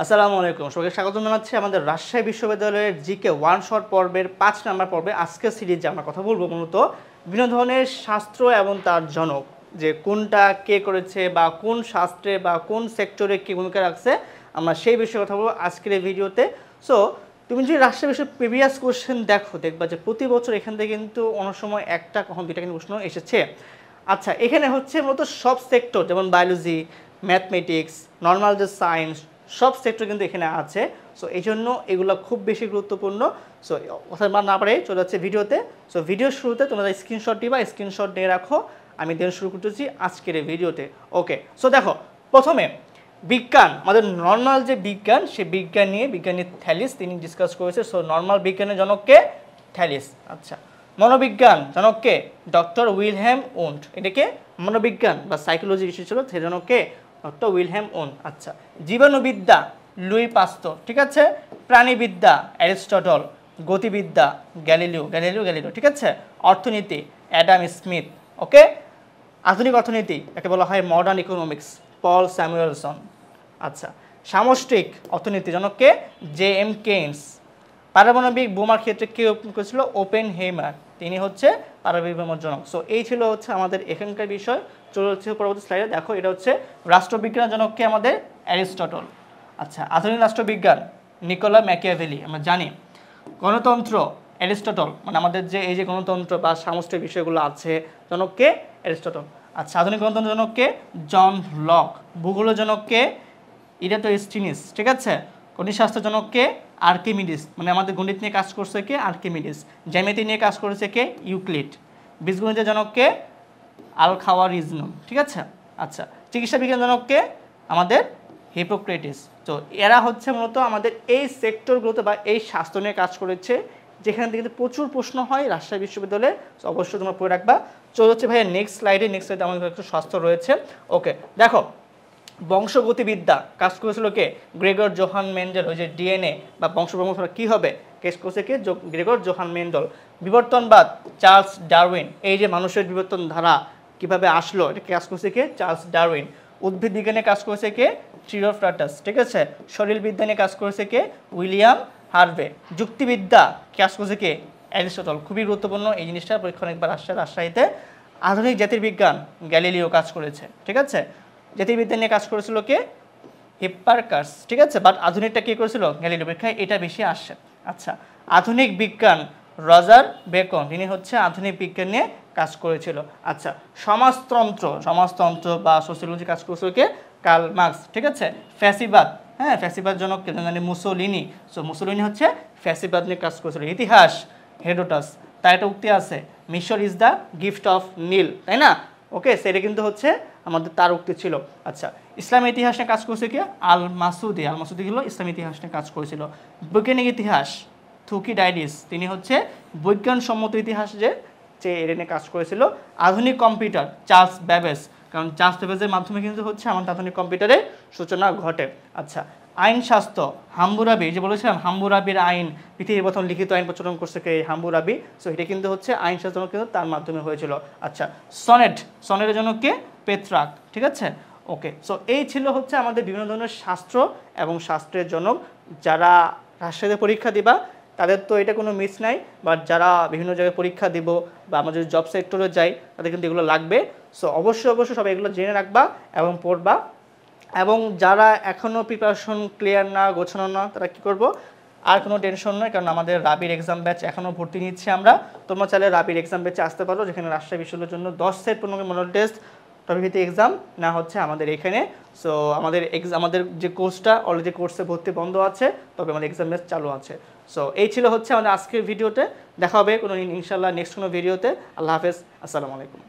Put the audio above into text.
আসসালামু আলাইকুম, সবাইকে স্বাগত জানাচ্ছি আমাদের রাজশাহী বিশ্ববিদ্যালয়ের জিকে ওয়ান শট পর্বের 5 নাম্বার পর্বে। আজকের সিরিজে আমরা কথা বলবো মূলত বিভিন্ন ধরনের শাস্ত্র এবং তার জনক, যে কোনটা কে করেছে বা কোন শাস্ত্রে বা কোন সেক্টরে কী ভূমিকা রাখছে, আমরা সেই বিষয়ে কথা বলবো আজকের এই ভিডিওতে। সো তুমি যদি রাজশাহী বিষয়ের প্রিভিয়াস কোশ্চেন দেখবা যে প্রতি বছর এখান থেকে কিন্তু অনেক সময় একটা কখন দুইটা কিন্তু প্রশ্ন এসেছে। আচ্ছা, এখানে হচ্ছে মূলত সব সেক্টর, যেমন বায়োলজি, ম্যাথমেটিক্স, নর্মাল যে সায়েন্স, সব সেক্টর কিন্তু এখানে আছে। সো এই জন্য এগুলো খুব বেশি গুরুত্বপূর্ণ। সো কথা না পারে চলে যাচ্ছে ভিডিওতে। সো ভিডিওর শুরুতে তোমরা স্ক্রিনশট দিবা, স্ক্রিনশট নিয়ে রাখো, আমি দেন শুরু করতেছি আজকের এই ভিডিওতে। ওকে, সো দেখো প্রথমে বিজ্ঞান, আমাদের নর্মাল যে বিজ্ঞান, সে বিজ্ঞানী থ্যালিস তিনি ডিসকাস করেছে। সো নর্মাল বিজ্ঞানের জনককে থ্যালিস। আচ্ছা, মনোবিজ্ঞান জনককে ডক্টর উইলহেম উন্ট। এটাকে মনোবিজ্ঞান বা সাইকোলজি বিষয় ছিল, সে জনককে ডক্টর উইলহেম উন্ট। আচ্ছা, জীবাণুবিদ্যা লুই পাস্তুর, ঠিক আছে। প্রাণীবিদ্যা অ্যারিস্টটল। গতিবিদ্যা গ্যালিলিও, ঠিক আছে। অর্থনীতি অ্যাডাম স্মিথ। ওকে, আধুনিক অর্থনীতি একে বলা হয় মডার্ন ইকোনমিক্স, পল স্যামুয়েলসন। আচ্ছা, সামষ্টিক অর্থনীতি জনককে জে এম কেইন্স। পারমাণবিক বোমার ক্ষেত্রে কে করেছিল? ওপেনহেইমার, তিনি হচ্ছে পারমাণবিক বোমার জনক। সো এই ছিল হচ্ছে আমাদের এখানকার বিষয়। চলে হচ্ছে পরবর্তী স্লাইডে, দেখো এটা হচ্ছে রাষ্ট্রবিজ্ঞানের জনককে আমাদের অ্যারিস্টটল। আচ্ছা, আধুনিক রাষ্ট্রবিজ্ঞান নিকোলা ম্যাকিয়াভেলি, আমরা জানি। গণতন্ত্র অ্যারিস্টটল, মানে আমাদের যে এই যে গণতন্ত্র বা সামষ্টিক বিষয়গুলো আছে, জনককে অ্যারিস্টটল। আচ্ছা, আধুনিক গণতন্ত্র জনককে জন লক। ভূগোলের জনককে ইরাটোস্থেনিস, ঠিক আছে। গণিতশাস্ত্র জনককে আর্কিমিডিস, মানে আমাদের গণিত নিয়ে কাজ করছে কে? আর্কিমিডিস। জ্যামিতি নিয়ে কাজ করেছে কে? ইউক্লিড। বীজগণিতের জনককে আল-খাওয়ারিজমি, ঠিক আছে। আচ্ছা, চিকিৎসা বিজ্ঞান জনককে আমাদের হিপোক্রেটিস। তো এরা হচ্ছে মূলত আমাদের এই সেক্টরগুলোতে বা এই শাস্ত্র নিয়ে কাজ করেছে, যেখান থেকে কিন্তু প্রচুর প্রশ্ন হয় রাজশাহী বিশ্ববিদ্যালয়ে। অবশ্যই তোমরা পড়ে রাখবা। চলে হচ্ছে ভাইয়া নেক্সট স্লাইডে আমাদের একটু স্বাস্থ্য রয়েছে। ওকে, দেখো বংশগতিবিদ্যা কাজ করেছিল কে? Gregor Johann Mendel. ওই যে ডিএনএ বা বংশপরম্পরা কী হবে, কেস করেছে কে? Gregor Johann Mendel. বিবর্তনবাদ চার্লস ডারউইন। এই যে মানুষের বিবর্তন ধারা কীভাবে আসলো, এটা কাজ করেছে কে? Charles Darwin. উদ্ভিদ বিজ্ঞানে কাজ করেছে কে? থিওফ্রাস্টাস, ঠিক আছে। শরীরবিদ্যা নিয়ে কাজ করেছে কে? William Harvey. যুক্তিবিদ্যা কাজ করেছে কে? অ্যারিস্টটল। খুবই গুরুত্বপূর্ণ এই জিনিসটা, পরীক্ষা অনেকবার আসছে রাজশাহীতে। আধুনিক জ্যোতির্বিজ্ঞান গ্যালিলিও কাজ করেছে, ঠিক আছে। জ্যোতির্বিদ্যা নিয়ে কাজ করেছিল কে? হিপ্পারকাস, ঠিক আছে। বাট আধুনিকটা কে করেছিল? গ্যালিলিও। পরীক্ষায় এটা বেশি আসছে। আচ্ছা, আধুনিক বিজ্ঞান রজার বেকন, তিনি হচ্ছে আধুনিক বিজ্ঞান নিয়ে কাজ করেছিল। আচ্ছা, সমাজতন্ত্র বা সোসিওলজি কাজ করেছিল কে? কার্ল মার্কস, ঠিক আছে। ফ্যাসিবাদ, হ্যাঁ, ফ্যাসিবাদ জনক কে? জানি মুসোলিনি। সো মুসোলিনি হচ্ছে ফ্যাসিবাদ নিয়ে কাজ করেছিল। ইতিহাস হেরোডোটাস, তার একটা উক্তি আছে, মিশর ইজ দ্য গিফট অফ নীল, তাই না? ওকে, সেটা কিন্তু হচ্ছে আমাদের তার উক্তি ছিল। আচ্ছা, ইসলামের ইতিহাস নিয়ে কাজ করেছে কি? আল মাসুদি হলো ইসলামী ইতিহাস নিয়ে কাজ করেছিল। বৈজ্ঞানিক ইতিহাস থুকিডাইডিস, তিনি হচ্ছে বৈজ্ঞানসম্মত ইতিহাস যে এটা নিয়ে কাজ করেছিল। আধুনিক কম্পিউটার চার্লস ব্যাবেজ, কারণ চার্লস ব্যাবেজের মাধ্যমে কিন্তু হচ্ছে আমাদের আধুনিক কম্পিউটারের সূচনা ঘটে। আচ্ছা, আইনশাস্ত্র হাম্বুরাবি, যে বলেছিলাম হাম্বুরাবির আইন, পৃথিবীর প্রথম লিখিত আইন প্রচলন করছে কে? হাম্বুরাবি। সো এটা কিন্তু হচ্ছে আইনশাস্ত্র কিন্তু তার মাধ্যমে হয়েছিল। আচ্ছা, সনেটের জন্য কে? পেত্রাক, ঠিক আছে। ওকে, সো এই ছিল হচ্ছে আমাদের বিভিন্ন ধরনের শাস্ত্র এবং শাস্ত্রের জনক। যারা রাজশাহীতে পরীক্ষা দিবা তাদের তো এটা কোনো মিস নাই, বাট যারা বিভিন্ন জায়গায় পরীক্ষা দিব বা আমরা যদি জব সেক্টরে যাই তাদের কিন্তু এগুলো লাগবে। সো অবশ্যই সবাই এগুলো জেনে রাখবা এবং পড়বা। এবং যারা এখনও প্রিপারেশন ক্লিয়ার না, গোছানো না, তারা কী করবো? আর কোনো টেনশন নয়, কারণ আমাদের রাবির এক্সাম ব্যাচ এখনও ভর্তি নিচ্ছি আমরা। তোমরা চাইলে রাবির এক্সাম ব্যাচে আসতে পারো, যেখানে রাজশাহী বিশ্ববিদ্যালয়ের জন্য 10 সেট মডেল টেস্ট টপিকভিত্তিক এক্সাম না হচ্ছে আমাদের এখানে। সো আমাদের যে কোর্সটা অলরেডি কোর্সে ভর্তি বন্ধ আছে, তবে আমাদের এক্সাম ব্যাচ চালু আছে। সো এই ছিল হচ্ছে আমাদের আজকের ভিডিওতে। দেখা হবে কোনো ইনশাল্লাহ নেক্সট কোনো ভিডিওতে। আল্লাহ হাফেজ, আসসালামু আলাইকুম।